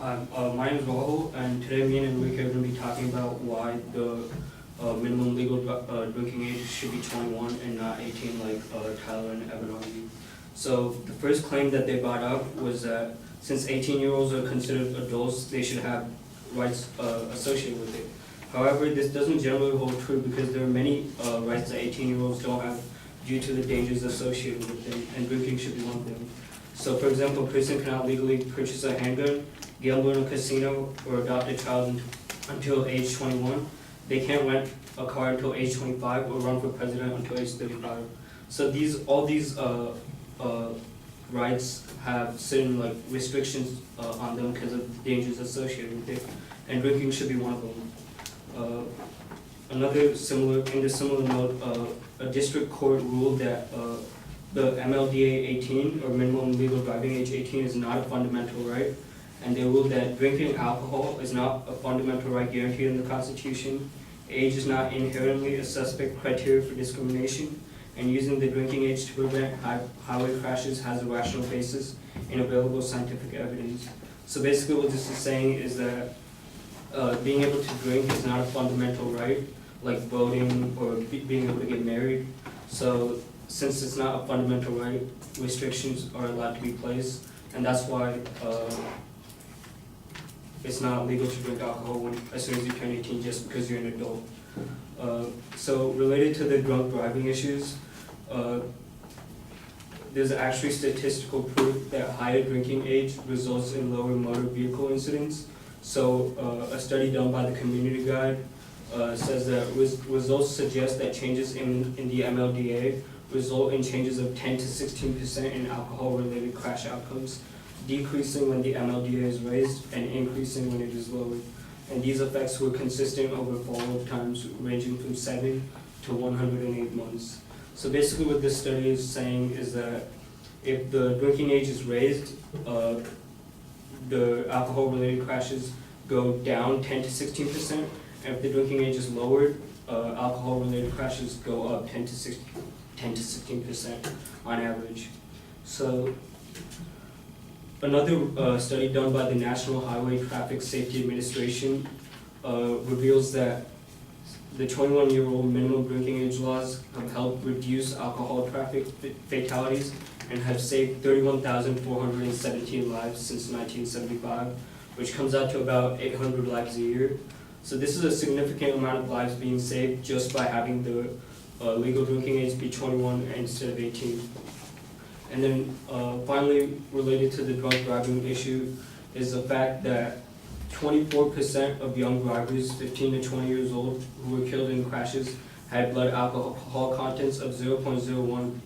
Hi, my name is Rahul, and today me and Enrique are going to be talking about why the minimum legal drinking age should be 21 and not 18 like Tyler and Evan argued. So the first claim that they brought up was that since 18-year-olds are considered adults, they should have rights associated with it. However, this doesn't generally hold true because there are many rights that 18-year-olds don't have due to the dangers associated with them, and drinking should be one of them. So for example, a person cannot legally purchase a handgun, gamble in a casino, or adopt a child until age 21. They can't rent a car until age 25 or run for president until age 35. So all these rights have certain like restrictions on them because of the dangers associated with it, and drinking should be one of them. In a similar note, a district court ruled that the MLDA 18 or minimum legal driving age 18 is not a fundamental right, and they ruled that drinking alcohol is not a fundamental right guaranteed in the Constitution. Age is not inherently a suspect criteria for discrimination, and using the drinking age to prevent highway crashes has a rational basis in available scientific evidence. So basically what this is saying is that being able to drink is not a fundamental right, like voting or being able to get married. So since it's not a fundamental right, restrictions are allowed to be placed, and that's why it's not legal to drink alcohol as soon as you turn 18 just because you're an adult. So related to the drunk driving issues, there's actually statistical proof that higher drinking age results in lower motor vehicle incidents. So a study done by the Community Guide says that results suggest that changes in the MLDA result in changes of 10 to 16% in alcohol-related crash outcomes, decreasing when the MLDA is raised and increasing when it is lowered. And these effects were consistent over follow-up times ranging from 7 to 108 months. So basically what this study is saying is that if the drinking age is raised, the alcohol-related crashes go down 10 to 16%, and if the drinking age is lowered, alcohol-related crashes go up 10 to 16% on average. So another study done by the National Highway Traffic Safety Administration reveals that the 21-year-old minimum drinking age laws have helped reduce alcohol traffic fatalities and have saved 31,417 lives since 1975, which comes out to about 800 lives a year. So this is a significant amount of lives being saved just by having the legal drinking age be 21 instead of 18. And then finally, related to the drunk driving issue, is the fact that 24% of young drivers 15 to 20 years old who were killed in crashes had blood alcohol contents of 0.01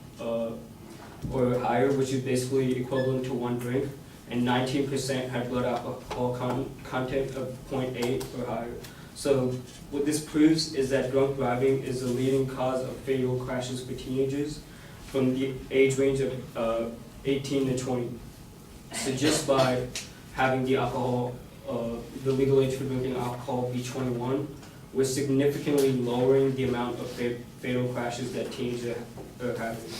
or higher, which is basically equivalent to 1 drink, and 19% had blood alcohol content of 0.8 or higher. So what this proves is that drunk driving is the leading cause of fatal crashes for teenagers from the age range of 18 to 20. So just by having the alcohol, the legal age for drinking alcohol be 21, we're significantly lowering the amount of fatal crashes that teenagers are having.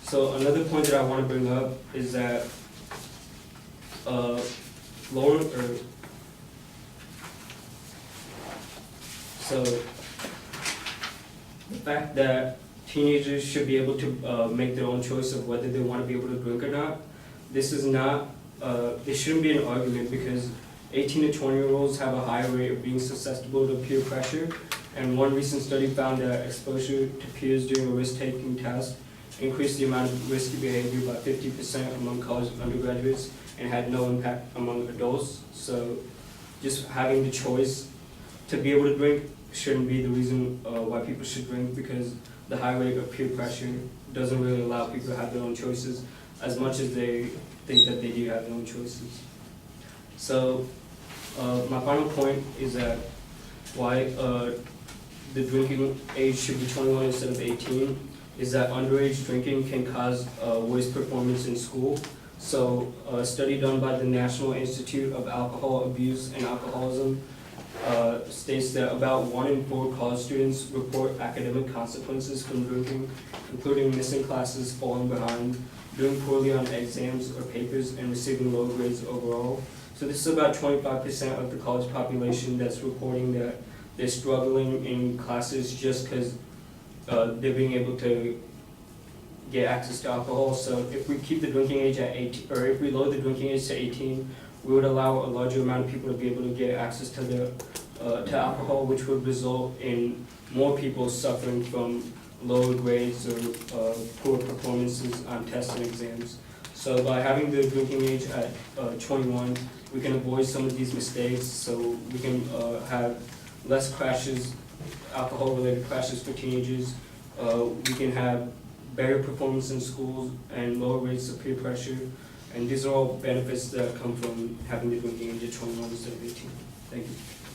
So another point that I want to bring up is that so the fact that teenagers should be able to make their own choice of whether they want to be able to drink or not, this is not, it shouldn't be an argument because 18 to 20-year-olds have a higher rate of being susceptible to peer pressure, and one recent study found that exposure to peers during a risk-taking task increased the amount of risky behavior by 50% among college undergraduates and had no impact among adults. So just having the choice to be able to drink shouldn't be the reason why people should drink, because the high rate of peer pressure doesn't really allow people to have their own choices as much as they think that they do have their own choices. So my final point is that why the drinking age should be 21 instead of 18 is that underage drinking can cause worse performance in school. So a study done by the National Institute of Alcohol Abuse and Alcoholism states that about 1 in 4 college students report academic consequences from drinking, including missing classes, falling behind, doing poorly on exams or papers, and receiving low grades overall. So this is about 25% of the college population that's reporting that they're struggling in classes just because they're being able to get access to alcohol. So if we keep the drinking age at 18, or if we lower the drinking age to 18, we would allow a larger amount of people to be able to get access to to alcohol, which would result in more people suffering from lower grades or poor performances on tests and exams. So by having the drinking age at 21, we can avoid some of these mistakes. So we can have less crashes, alcohol-related crashes for teenagers. We can have better performance in schools and lower rates of peer pressure. And these are all benefits that come from having the drinking age at 21 instead of 18. Thank you.